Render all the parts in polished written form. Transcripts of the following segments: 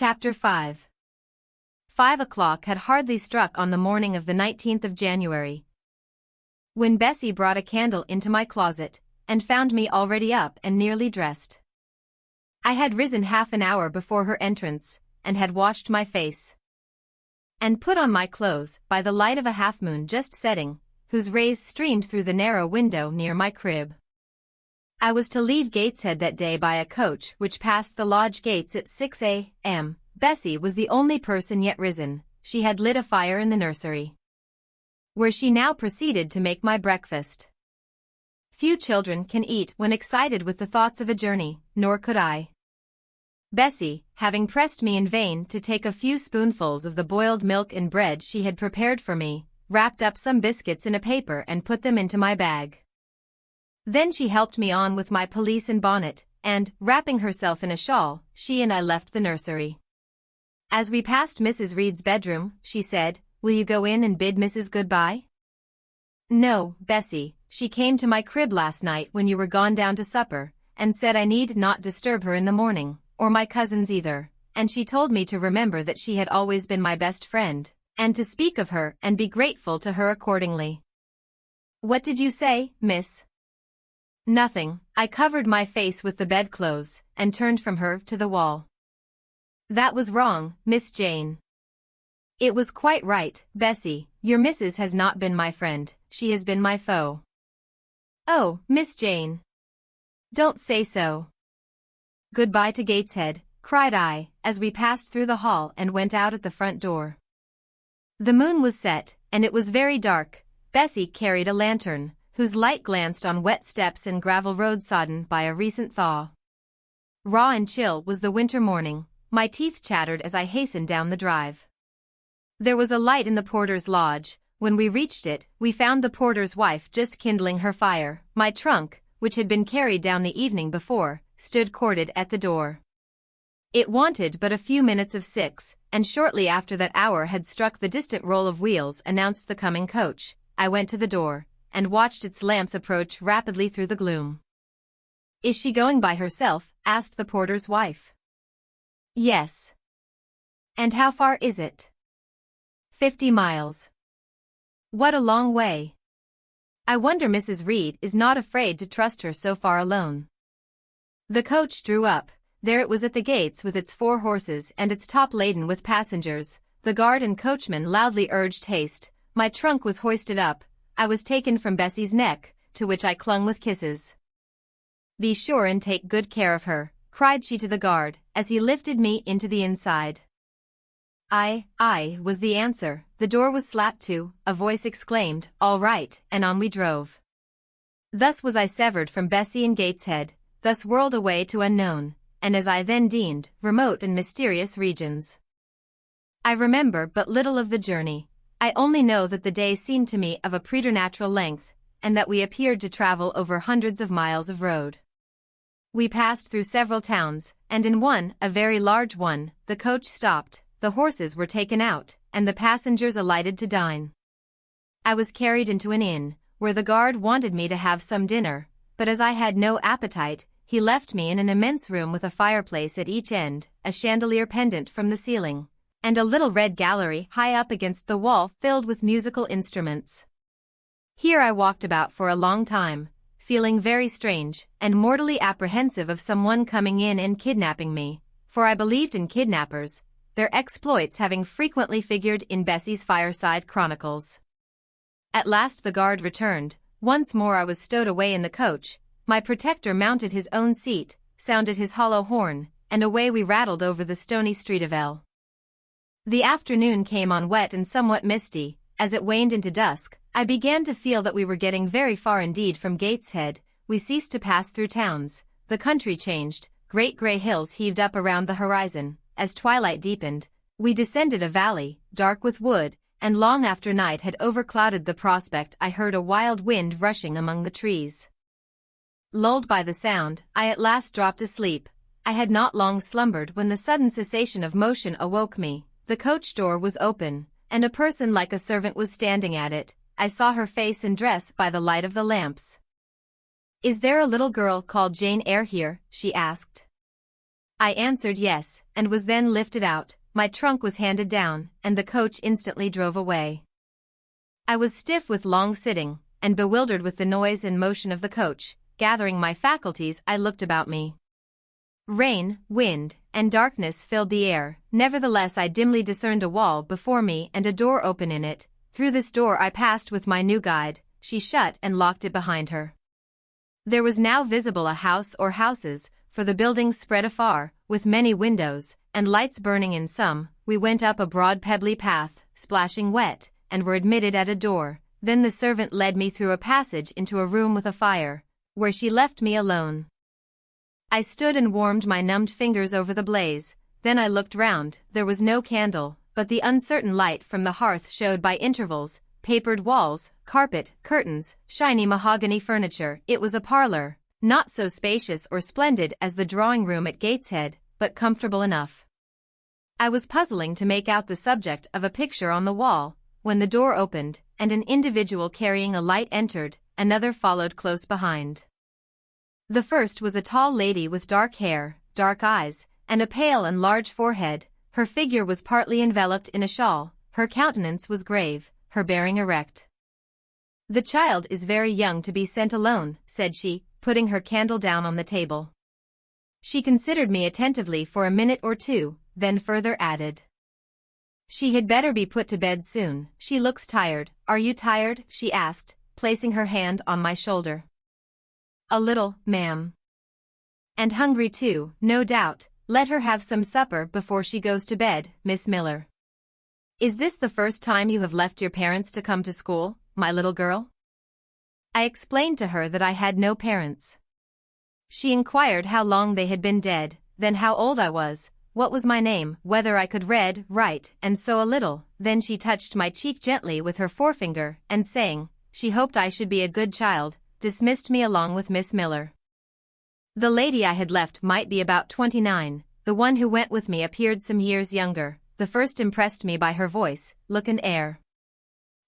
Chapter 5. 5 o'clock had hardly struck on the morning of the 19th of January, when Bessie brought a candle into my closet, and found me already up and nearly dressed. I had risen half an hour before her entrance, and had washed my face, and put on my clothes by the light of a half-moon just setting, whose rays streamed through the narrow window near my crib. I was to leave Gateshead that day by a coach which passed the lodge gates at 6 a.m. Bessie was the only person yet risen. She had lit a fire in the nursery, where she now proceeded to make my breakfast. Few children can eat when excited with the thoughts of a journey, nor could I. Bessie, having pressed me in vain to take a few spoonfuls of the boiled milk and bread she had prepared for me, wrapped up some biscuits in a paper and put them into my bag. Then she helped me on with my pelisse and bonnet, and, wrapping herself in a shawl, she and I left the nursery. As we passed Mrs. Reed's bedroom, she said, "Will you go in and bid Mrs. goodbye?" "No, Bessie, she came to my crib last night when you were gone down to supper, and said I need not disturb her in the morning, or my cousins either, and she told me to remember that she had always been my best friend, and to speak of her and be grateful to her accordingly." "What did you say, miss?" "Nothing." I covered my face with the bedclothes, and turned from her to the wall. "That was wrong, Miss Jane." "It was quite right, Bessie. Your missus has not been my friend, she has been my foe." "Oh, Miss Jane, don't say so." "Goodbye to Gateshead," cried I, as we passed through the hall and went out at the front door. The moon was set, and it was very dark. Bessie carried a lantern, whose light glanced on wet steps and gravel road sodden by a recent thaw. Raw and chill was the winter morning. My teeth chattered as I hastened down the drive. There was a light in the porter's lodge. When we reached it, we found the porter's wife just kindling her fire. My trunk, which had been carried down the evening before, stood corded at the door. It wanted but a few minutes of 6, and shortly after that hour had struck the distant roll of wheels announced the coming coach. I went to the door, and watched its lamps approach rapidly through the gloom. "Is she going by herself?" asked the porter's wife. "Yes." "And how far is it?" 50 miles. "What a long way. I wonder Mrs. Reed is not afraid to trust her so far alone." The coach drew up. There it was at the gates with its 4 horses and its top laden with passengers. The guard and coachman loudly urged haste. My trunk was hoisted up. I was taken from Bessie's neck, to which I clung with kisses. "Be sure and take good care of her," cried she to the guard, as he lifted me into the inside. "Aye," was the answer. The door was slapped to, a voice exclaimed, "All right," and on we drove. Thus was I severed from Bessie and Gateshead, thus whirled away to unknown, and as I then deemed, remote and mysterious regions. I remember but little of the journey. I only know that the day seemed to me of a preternatural length, and that we appeared to travel over hundreds of miles of road. We passed through several towns, and in one, a very large one, the coach stopped, the horses were taken out, and the passengers alighted to dine. I was carried into an inn, where the guard wanted me to have some dinner, but as I had no appetite, he left me in an immense room with a fireplace at each end, a chandelier pendant from the ceiling, and a little red gallery high up against the wall filled with musical instruments. Here I walked about for a long time, feeling very strange, and mortally apprehensive of someone coming in and kidnapping me, for I believed in kidnappers, their exploits having frequently figured in Bessie's fireside chronicles. At last the guard returned. Once more I was stowed away in the coach. My protector mounted his own seat, sounded his hollow horn, and away we rattled over the stony street of L. The afternoon came on wet and somewhat misty. As it waned into dusk, I began to feel that we were getting very far indeed from Gateshead. We ceased to pass through towns. The country changed. Great grey hills heaved up around the horizon. As twilight deepened, we descended a valley, dark with wood, and long after night had overclouded the prospect I heard a wild wind rushing among the trees. Lulled by the sound, I at last dropped asleep. I had not long slumbered when the sudden cessation of motion awoke me. The coach door was open, and a person like a servant was standing at it. I saw her face and dress by the light of the lamps. "Is there a little girl called Jane Eyre here?" she asked. I answered yes, and was then lifted out. My trunk was handed down, and the coach instantly drove away. I was stiff with long sitting, and bewildered with the noise and motion of the coach. Gathering my faculties, I looked about me. Rain, wind, and darkness filled the air. Nevertheless, I dimly discerned a wall before me and a door open in it. Through this door I passed with my new guide. She shut and locked it behind her. There was now visible a house or houses, for the buildings spread afar, with many windows, and lights burning in some. We went up a broad pebbly path, splashing wet, and were admitted at a door. Then the servant led me through a passage into a room with a fire, where she left me alone. I stood and warmed my numbed fingers over the blaze. Then I looked round. There was no candle, but the uncertain light from the hearth showed by intervals papered walls, carpet, curtains, shiny mahogany furniture. It was a parlor, not so spacious or splendid as the drawing-room at Gateshead, but comfortable enough. I was puzzling to make out the subject of a picture on the wall, when the door opened, and an individual carrying a light entered. Another followed close behind. The first was a tall lady with dark hair, dark eyes, and a pale and large forehead. Her figure was partly enveloped in a shawl, her countenance was grave, her bearing erect. "The child is very young to be sent alone," said she, putting her candle down on the table. She considered me attentively for a minute or two, then further added, "She had better be put to bed soon. She looks tired." "Are you tired?" she asked, placing her hand on my shoulder. "A little, ma'am." "And hungry too, no doubt. Let her have some supper before she goes to bed, Miss Miller." "Is this the first time you have left your parents to come to school, my little girl?" I explained to her that I had no parents. She inquired how long they had been dead, then how old I was, what was my name, whether I could read, write, and sew a little. Then she touched my cheek gently with her forefinger, and saying she hoped I should be a good child, dismissed me along with Miss Miller. The lady I had left might be about 29, the one who went with me appeared some years younger. The first impressed me by her voice, look and air.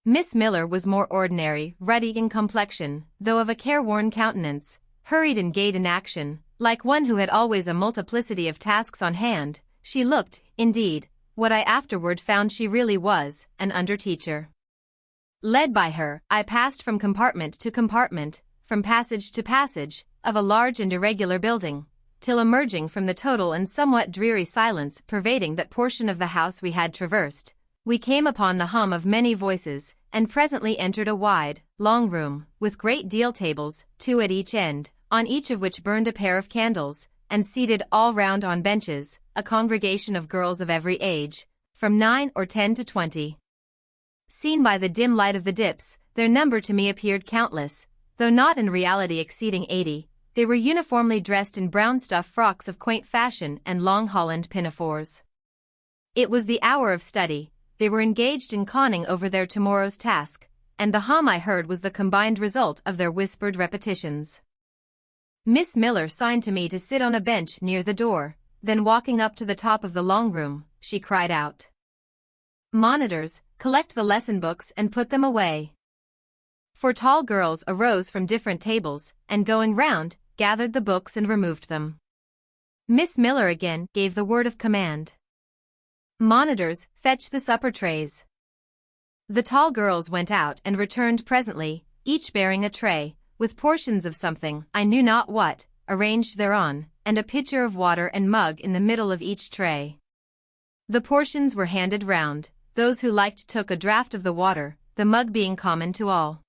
Miss Miller was more ordinary, ruddy in complexion, though of a careworn countenance, hurried in gait and action, like one who had always a multiplicity of tasks on hand. She looked, indeed, what I afterward found she really was, an under-teacher. Led by her, I passed from compartment to compartment, from passage to passage, of a large and irregular building, till emerging from the total and somewhat dreary silence pervading that portion of the house we had traversed, we came upon the hum of many voices, and presently entered a wide, long room, with great deal tables, 2 at each end, on each of which burned a pair of candles, and seated all round on benches, a congregation of girls of every age, from 9 or 10 to 20. Seen by the dim light of the dips, their number to me appeared countless, though not in reality exceeding 80. They were uniformly dressed in brown stuff frocks of quaint fashion and long holland pinafores. It was the hour of study. They were engaged in conning over their tomorrow's task, and the hum I heard was the combined result of their whispered repetitions. Miss Miller signed to me to sit on a bench near the door, then walking up to the top of the long room, she cried out, "Monitors, collect the lesson books and put them away." 4 tall girls arose from different tables, and going round, gathered the books and removed them. Miss Miller again gave the word of command. "Monitors, fetch the supper trays." The tall girls went out and returned presently, each bearing a tray, with portions of something, I knew not what, arranged thereon, and a pitcher of water and mug in the middle of each tray. The portions were handed round. Those who liked took a draught of the water, the mug being common to all.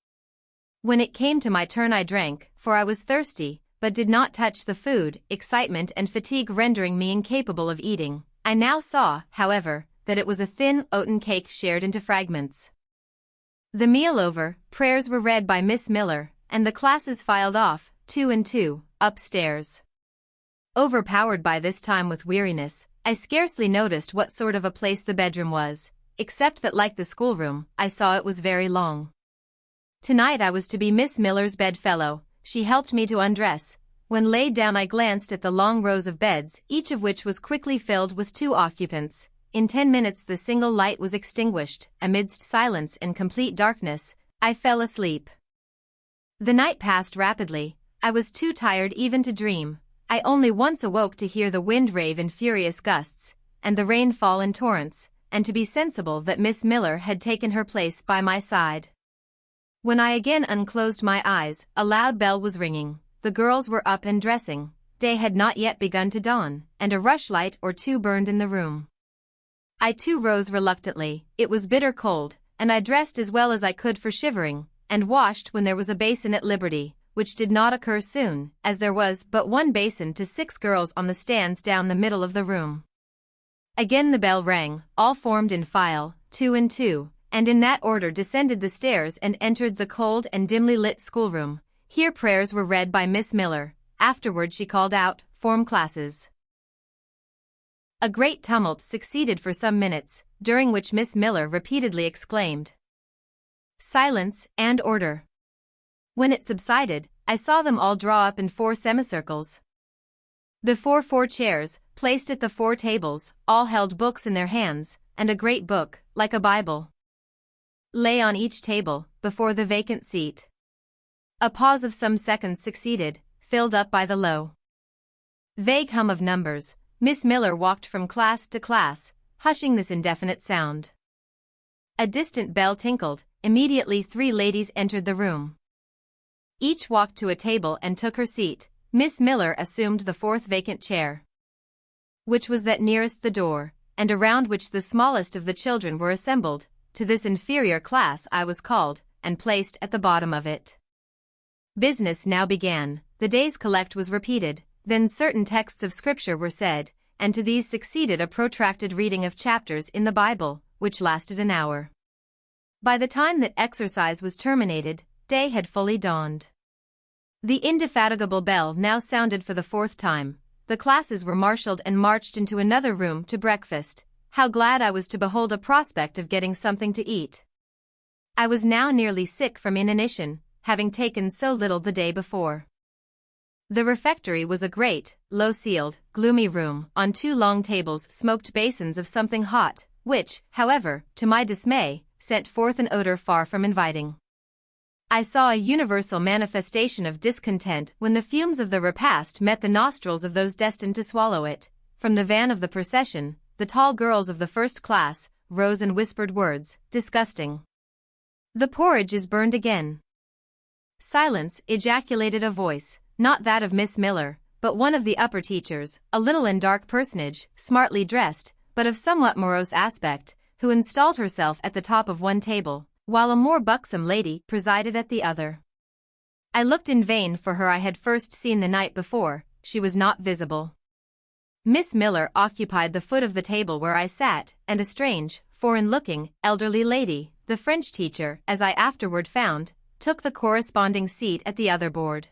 When it came to my turn I drank, for I was thirsty, but did not touch the food, excitement and fatigue rendering me incapable of eating. I now saw, however, that it was a thin oaten cake shared into fragments. The meal over, prayers were read by Miss Miller, and the classes filed off, 2 and 2, upstairs. Overpowered by this time with weariness, I scarcely noticed what sort of a place the bedroom was, except that like the schoolroom, I saw it was very long. Tonight I was to be Miss Miller's bedfellow. She helped me to undress. When laid down I glanced at the long rows of beds, each of which was quickly filled with 2 occupants. In 10 minutes the single light was extinguished. Amidst silence and complete darkness, I fell asleep. The night passed rapidly. I was too tired even to dream. I only once awoke to hear the wind rave in furious gusts, and the rain fall in torrents, and to be sensible that Miss Miller had taken her place by my side. When I again unclosed my eyes, a loud bell was ringing, the girls were up and dressing, day had not yet begun to dawn, and a rushlight or two burned in the room. I too rose reluctantly, it was bitter cold, and I dressed as well as I could for shivering, and washed when there was a basin at liberty, which did not occur soon, as there was but one basin to 6 girls on the stands down the middle of the room. Again the bell rang, all formed in file, 2 and 2, and in that order descended the stairs and entered the cold and dimly lit schoolroom. Here prayers were read by Miss Miller, afterward she called out, "Form classes." A great tumult succeeded for some minutes, during which Miss Miller repeatedly exclaimed, "Silence and order." When it subsided, I saw them all draw up in 4 semicircles. Before 4 chairs, placed at the 4 tables, all held books in their hands, and a great book, like a Bible, lay on each table, before the vacant seat. A pause of some seconds succeeded, filled up by the low, vague hum of numbers. Miss Miller walked from class to class, hushing this indefinite sound. A distant bell tinkled, immediately 3 ladies entered the room. Each walked to a table and took her seat. Miss Miller assumed the 4th vacant chair, which was that nearest the door, and around which the smallest of the children were assembled. To this inferior class I was called, and placed at the bottom of it. Business now began, the day's collect was repeated, then certain texts of Scripture were said, and to these succeeded a protracted reading of chapters in the Bible, which lasted an hour. By the time that exercise was terminated, day had fully dawned. The indefatigable bell now sounded for the 4th time, the classes were marshaled and marched into another room to breakfast. How glad I was to behold a prospect of getting something to eat. I was now nearly sick from inanition, having taken so little the day before. The refectory was a great, low-ceiled, gloomy room. On 2 long tables smoked basins of something hot, which, however, to my dismay, sent forth an odor far from inviting. I saw a universal manifestation of discontent when the fumes of the repast met the nostrils of those destined to swallow it. From the van of the procession, the tall girls of the 1st class rose and whispered words, disgusting. "The porridge is burned again." "Silence," ejaculated a voice, not that of Miss Miller, but one of the upper teachers, a little and dark personage, smartly dressed, but of somewhat morose aspect, who installed herself at the top of one table, while a more buxom lady presided at the other. I looked in vain for her I had first seen the night before, she was not visible. Miss Miller occupied the foot of the table where I sat, and a strange, foreign-looking, elderly lady, the French teacher, as I afterward found, took the corresponding seat at the other board.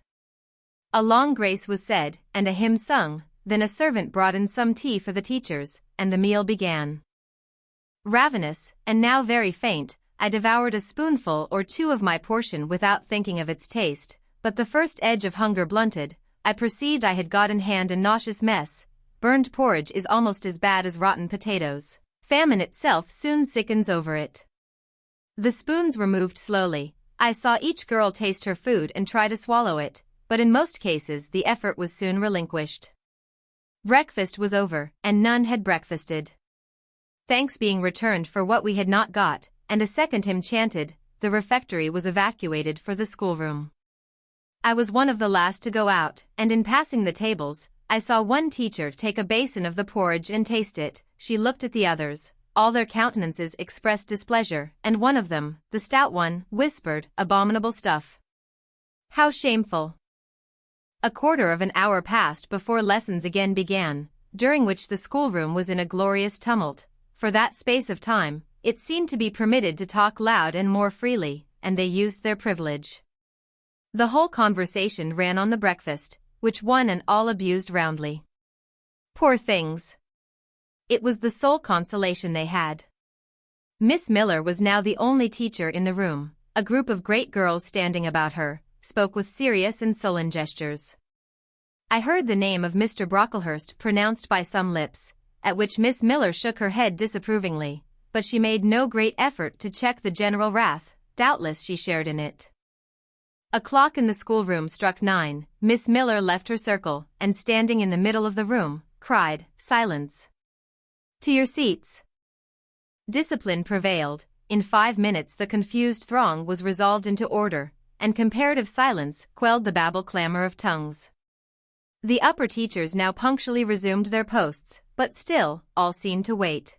A long grace was said, and a hymn sung, then a servant brought in some tea for the teachers, and the meal began. Ravenous, and now very faint, I devoured a spoonful or 2 of my portion without thinking of its taste, but the first edge of hunger blunted, I perceived I had got in hand a nauseous mess. Burned porridge is almost as bad as rotten potatoes. Famine itself soon sickens over it. The spoons were moved slowly. I saw each girl taste her food and try to swallow it, but in most cases the effort was soon relinquished. Breakfast was over, and none had breakfasted. Thanks being returned for what we had not got, and a second hymn chanted, the refectory was evacuated for the schoolroom. I was one of the last to go out, and in passing the tables, I saw one teacher take a basin of the porridge and taste it. She looked at the others, all their countenances expressed displeasure, and one of them, the stout one, whispered, "Abominable stuff. How shameful." A quarter of an hour passed before lessons again began, during which the schoolroom was in a glorious tumult. For that space of time, it seemed to be permitted to talk loud and more freely, and they used their privilege. The whole conversation ran on the breakfast, which one and all abused roundly. Poor things! It was the sole consolation they had. Miss Miller was now the only teacher in the room. A group of great girls standing about her spoke with serious and sullen gestures. I heard the name of Mr. Brocklehurst pronounced by some lips, at which Miss Miller shook her head disapprovingly, but she made no great effort to check the general wrath. Doubtless she shared in it. A clock in the schoolroom struck 9. Miss Miller left her circle, and standing in the middle of the room, cried, "Silence! To your seats!" Discipline prevailed. In 5 minutes the confused throng was resolved into order, and comparative silence quelled the babel clamor of tongues. The upper teachers now punctually resumed their posts, but still, all seemed to wait.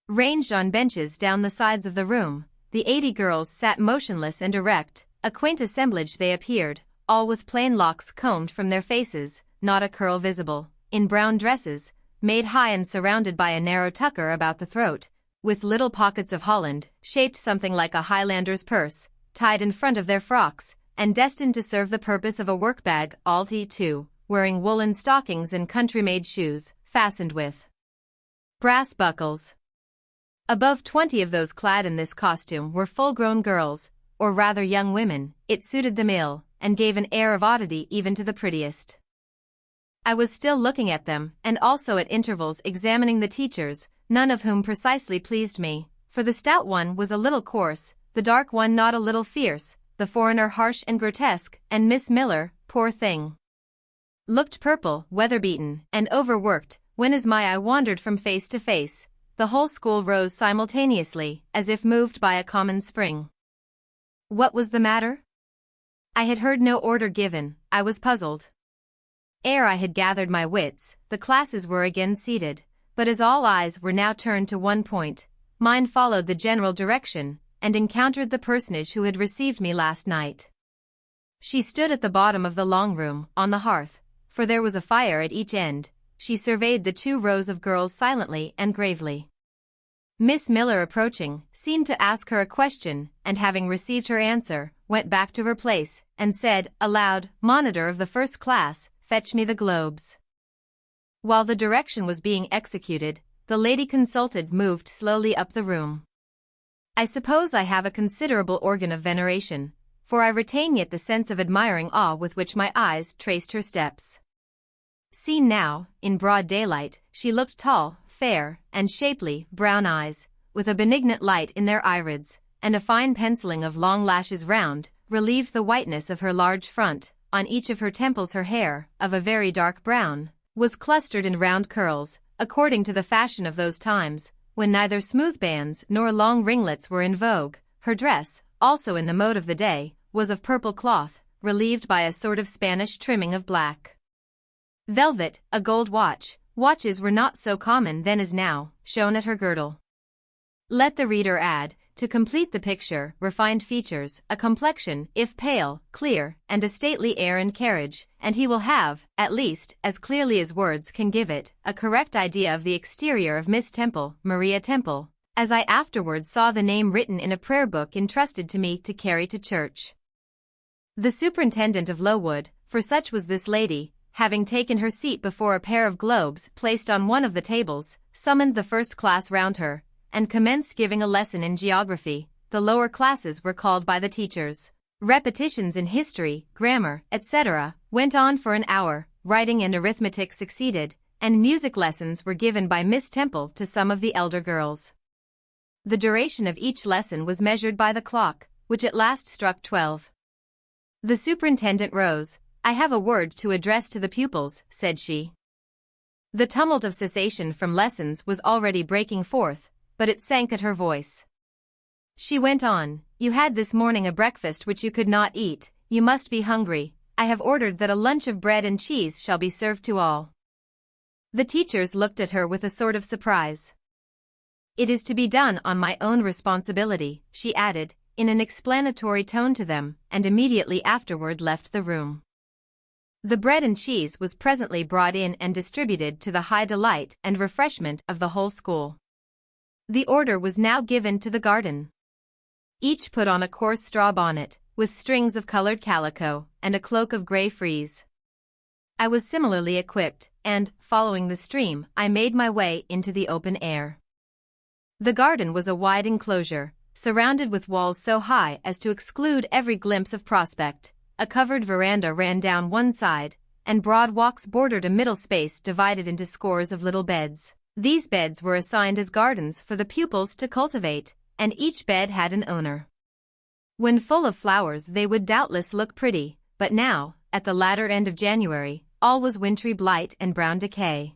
Ranged on benches down the sides of the room, the 80 girls sat motionless and erect, a quaint assemblage they appeared, all with plain locks combed from their faces, not a curl visible, in brown dresses, made high and surrounded by a narrow tucker about the throat, with little pockets of holland, shaped something like a Highlander's purse, tied in front of their frocks, and destined to serve the purpose of a work-bag, all too, wearing woolen stockings and country-made shoes, fastened with brass buckles. Above 20 of those clad in this costume were full-grown girls, or rather young women. It suited them ill, and gave an air of oddity even to the prettiest. I was still looking at them, and also at intervals examining the teachers, none of whom precisely pleased me, for the stout one was a little coarse, the dark one not a little fierce, the foreigner harsh and grotesque, and Miss Miller, poor thing, looked purple, weather-beaten, and overworked. When as my eye wandered from face to face, the whole school rose simultaneously, as if moved by a common spring. What was the matter? I had heard no order given. I was puzzled. Ere I had gathered my wits, the classes were again seated, but as all eyes were now turned to one point, mine followed the general direction, and encountered the personage who had received me last night. She stood at the bottom of the long room, on the hearth, for there was a fire at each end. She surveyed the 2 rows of girls silently and gravely. Miss Miller, approaching, seemed to ask her a question, and having received her answer, went back to her place, and said, aloud, "Monitor of the first class, fetch me the globes." While the direction was being executed, the lady consulted moved slowly up the room. I suppose I have a considerable organ of veneration, for I retain yet the sense of admiring awe with which my eyes traced her steps. Seen now, in broad daylight, she looked tall, fair, and shapely, brown eyes, with a benignant light in their irids, and a fine penciling of long lashes round, relieved the whiteness of her large front. On each of her temples her hair, of a very dark brown, was clustered in round curls, according to the fashion of those times, when neither smooth bands nor long ringlets were in vogue. Her dress, also in the mode of the day, was of purple cloth, relieved by a sort of Spanish trimming of black velvet. A gold watch, watches were not so common then as now, shone at her girdle. Let the reader add, to complete the picture, refined features, a complexion, if pale, clear, and a stately air and carriage, and he will have, at least, as clearly as words can give it, a correct idea of the exterior of Miss Temple, Maria Temple, as I afterwards saw the name written in a prayer book entrusted to me to carry to church. The superintendent of Lowood, for such was this lady, having taken her seat before a pair of globes placed on one of the tables, summoned the first class round her, and commenced giving a lesson in geography. The lower classes were called by the teachers. Repetitions in history, grammar, etc., went on for an hour, writing and arithmetic succeeded, and music lessons were given by Miss Temple to some of the elder girls. The duration of each lesson was measured by the clock, which at last struck 12. The superintendent rose. "I have a word to address to the pupils," said she. The tumult of cessation from lessons was already breaking forth, but it sank at her voice. She went on, "You had this morning a breakfast which you could not eat. You must be hungry. I have ordered that a lunch of bread and cheese shall be served to all." The teachers looked at her with a sort of surprise. "It is to be done on my own responsibility," she added, in an explanatory tone to them, and immediately afterward left the room. The bread and cheese was presently brought in and distributed to the high delight and refreshment of the whole school. The order was now given to the garden. Each put on a coarse straw bonnet, with strings of colored calico, and a cloak of gray frieze. I was similarly equipped, and, following the stream, I made my way into the open air. The garden was a wide enclosure, surrounded with walls so high as to exclude every glimpse of prospect. A covered veranda ran down one side, and broad walks bordered a middle space divided into scores of little beds. These beds were assigned as gardens for the pupils to cultivate, and each bed had an owner. When full of flowers they would doubtless look pretty, but now, at the latter end of January, all was wintry blight and brown decay.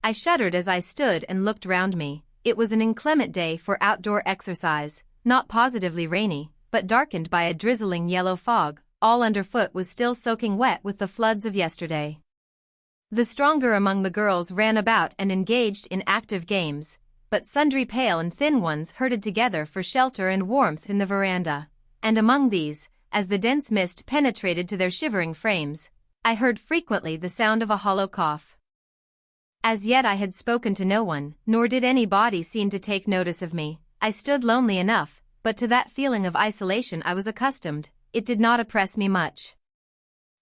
I shuddered as I stood and looked round me. It was an inclement day for outdoor exercise, not positively rainy, but darkened by a drizzling yellow fog. All underfoot was still soaking wet with the floods of yesterday. The stronger among the girls ran about and engaged in active games, but sundry pale and thin ones herded together for shelter and warmth in the veranda, and among these, as the dense mist penetrated to their shivering frames, I heard frequently the sound of a hollow cough. As yet I had spoken to no one, nor did anybody seem to take notice of me. I stood lonely enough, but to that feeling of isolation I was accustomed. It did not oppress me much.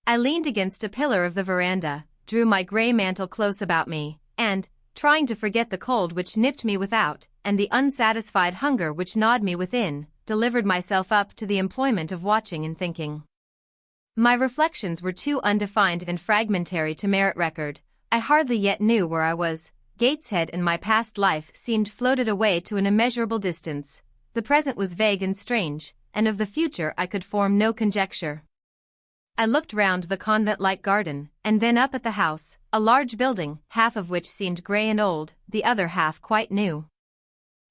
I leaned against a pillar of the veranda, drew my grey mantle close about me, and, trying to forget the cold which nipped me without, and the unsatisfied hunger which gnawed me within, delivered myself up to the employment of watching and thinking. My reflections were too undefined and fragmentary to merit record. I hardly yet knew where I was. Gateshead and my past life seemed floated away to an immeasurable distance. The present was vague and strange, and of the future I could form no conjecture. I looked round the convent-like garden, and then up at the house, a large building, half of which seemed grey and old, the other half quite new.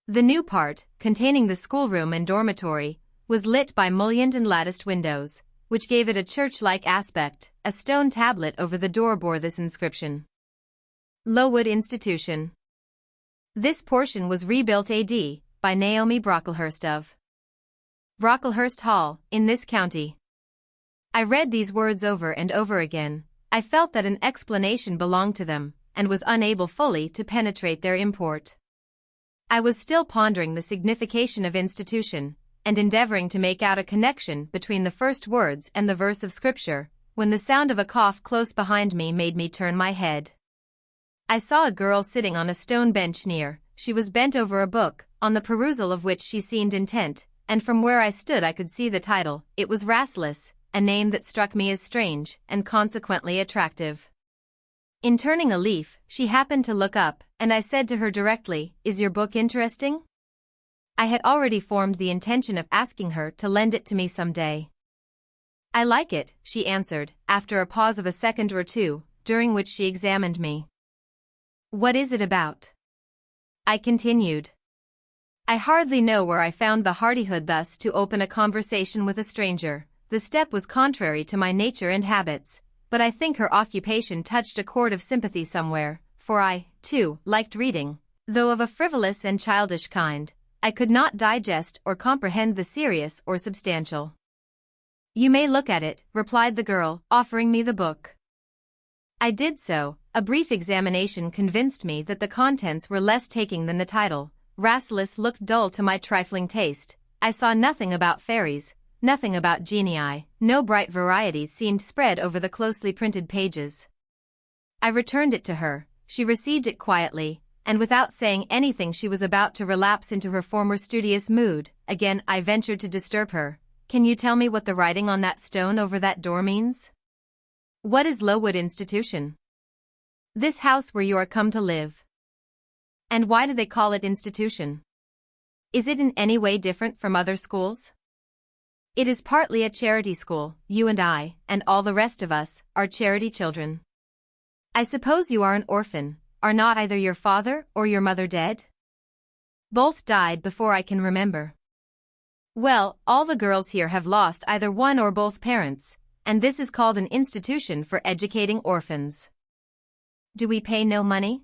The new part, containing the schoolroom and dormitory, was lit by mullioned and latticed windows, which gave it a church-like aspect. A stone tablet over the door bore this inscription: Lowood Institution. This portion was rebuilt A.D. by Naomi Brocklehurst of Brocklehurst Hall, in this county. I read these words over and over again. I felt that an explanation belonged to them, and was unable fully to penetrate their import. I was still pondering the signification of institution, and endeavoring to make out a connection between the first words and the verse of Scripture, when the sound of a cough close behind me made me turn my head. I saw a girl sitting on a stone bench near. She was bent over a book, on the perusal of which she seemed intent, and from where I stood I could see the title. It was Rasselas, a name that struck me as strange, and consequently attractive. In turning a leaf, she happened to look up, and I said to her directly, "Is your book interesting?" I had already formed the intention of asking her to lend it to me some day. "I like it," she answered, after a pause of a second or two, during which she examined me. "What is it about?" I continued. I hardly know where I found the hardihood thus to open a conversation with a stranger. The step was contrary to my nature and habits, but I think her occupation touched a chord of sympathy somewhere, for I, too, liked reading, though of a frivolous and childish kind. I could not digest or comprehend the serious or substantial. "You may look at it," replied the girl, offering me the book. I did so. A brief examination convinced me that the contents were less taking than the title. Rasselas looked dull to my trifling taste. I saw nothing about fairies, nothing about genii, no bright variety seemed spread over the closely printed pages. I returned it to her. She received it quietly, and without saying anything she was about to relapse into her former studious mood. Again I ventured to disturb her. "Can you tell me what the writing on that stone over that door means? What is Lowood Institution? This house where you are come to live. And why do they call it institution? Is it in any way different from other schools?" "It is partly a charity school. You and I, and all the rest of us, are charity children." "I suppose you are an orphan. Are not either your father or your mother dead?" "Both died before I can remember." "Well, all the girls here have lost either one or both parents, and this is called an institution for educating orphans." "Do we pay no money?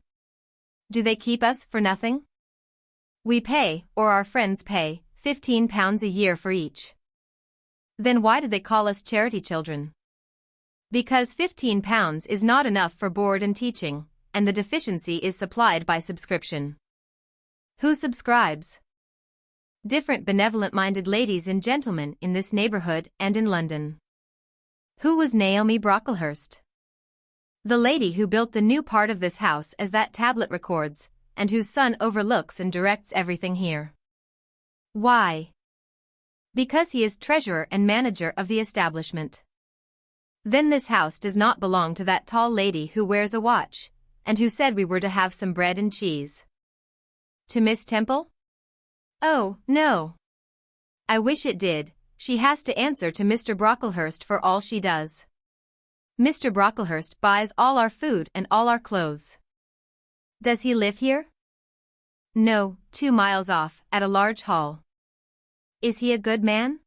Do they keep us for nothing?" "We pay, or our friends pay, £15 a year for each." "Then why do they call us charity children?" "Because £15 is not enough for board and teaching, and the deficiency is supplied by subscription." "Who subscribes?" "Different benevolent-minded ladies and gentlemen in this neighborhood and in London." "Who was Naomi Brocklehurst?" "The lady who built the new part of this house as that tablet records, and whose son overlooks and directs everything here." "Why?" "Because he is treasurer and manager of the establishment." "Then this house does not belong to that tall lady who wears a watch, and who said we were to have some bread and cheese?" "To Miss Temple?" "Oh, no. I wish it did, she has to answer to Mr. Brocklehurst for all she does. Mr. Brocklehurst buys all our food and all our clothes. Does he live here? No, 2 miles off, at a large hall. Is he a good man?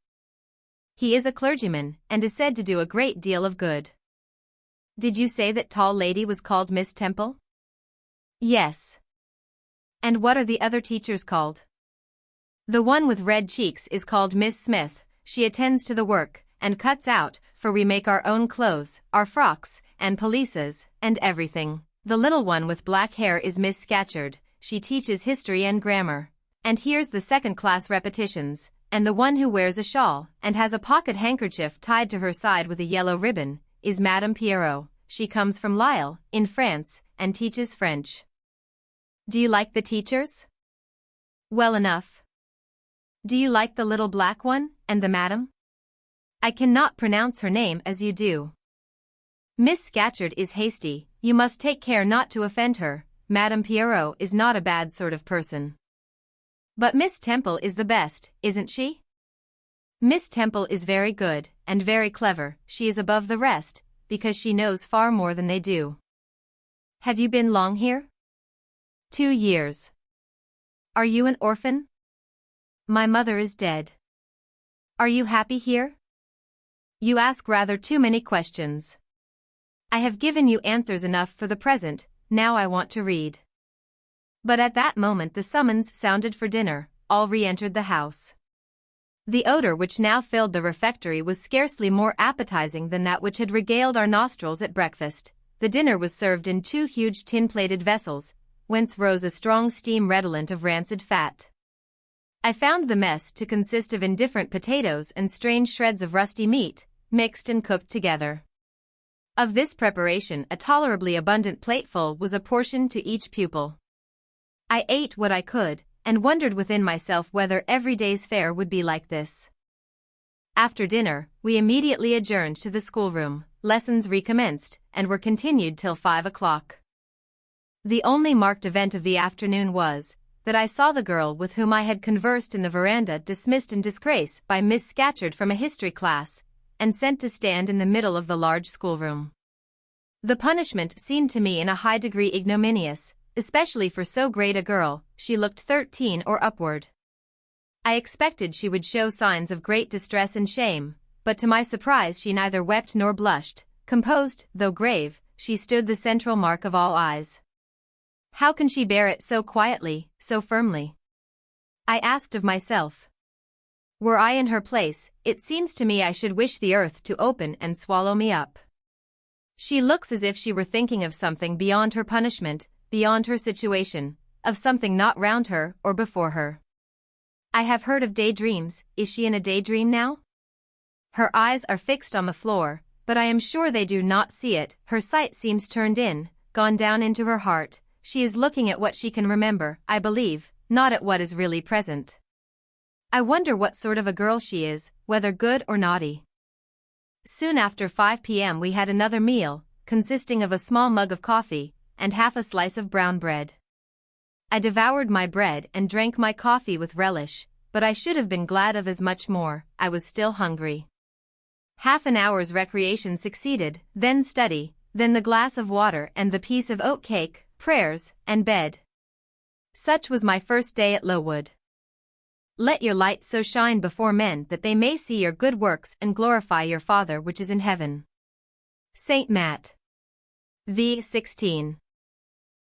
He is a clergyman, and is said to do a great deal of good. Did you say that tall lady was called Miss Temple? Yes. And what are the other teachers called? The one with red cheeks is called Miss Smith. She attends to the work, and cuts out, for we make our own clothes, our frocks, and pelisses, and everything. The little one with black hair is Miss Scatcherd. She teaches history and grammar, and hears the second-class repetitions, and the one who wears a shawl, and has a pocket handkerchief tied to her side with a yellow ribbon, is Madame Pierrot. She comes from Lille, in France, and teaches French. Do you like the teachers? Well enough. Do you like the little black one, and the madam? I cannot pronounce her name as you do. Miss Scatcherd is hasty, you must take care not to offend her. Madame Pierrot is not a bad sort of person. But Miss Temple is the best, isn't she? Miss Temple is very good, and very clever. She is above the rest, because she knows far more than they do. Have you been long here? 2 years. Are you an orphan? My mother is dead. Are you happy here? You ask rather too many questions. I have given you answers enough for the present, now I want to read. But at that moment the summons sounded for dinner, all re-entered the house. The odor which now filled the refectory was scarcely more appetizing than that which had regaled our nostrils at breakfast. The dinner was served in 2 huge tin-plated vessels, whence rose a strong steam redolent of rancid fat. I found the mess to consist of indifferent potatoes and strange shreds of rusty meat, mixed and cooked together. Of this preparation a tolerably abundant plateful was apportioned to each pupil. I ate what I could, and wondered within myself whether every day's fare would be like this. After dinner, we immediately adjourned to the schoolroom. Lessons recommenced, and were continued till 5 o'clock. The only marked event of the afternoon was, that I saw the girl with whom I had conversed in the veranda dismissed in disgrace by Miss Scatcherd from a history class, and sent to stand in the middle of the large schoolroom. The punishment seemed to me in a high degree ignominious, especially for so great a girl. She looked 13 or upward. I expected she would show signs of great distress and shame, but to my surprise she neither wept nor blushed. Composed, though grave, she stood the central mark of all eyes. How can she bear it so quietly, so firmly? I asked of myself. Were I in her place, it seems to me I should wish the earth to open and swallow me up. She looks as if she were thinking of something beyond her punishment, beyond her situation, of something not round her or before her. I have heard of daydreams. Is she in a daydream now? Her eyes are fixed on the floor, but I am sure they do not see it. Her sight seems turned in, gone down into her heart. She is looking at what she can remember, I believe, not at what is really present. I wonder what sort of a girl she is, whether good or naughty. Soon after 5 p.m. we had another meal, consisting of a small mug of coffee, and half a slice of brown bread. I devoured my bread and drank my coffee with relish, but I should have been glad of as much more. I was still hungry. Half an hour's recreation succeeded, then study, then the glass of water and the piece of oat cake, prayers, and bed. Such was my first day at Lowood. Let your light so shine before men that they may see your good works and glorify your Father which is in heaven. St. Matt. v. 16.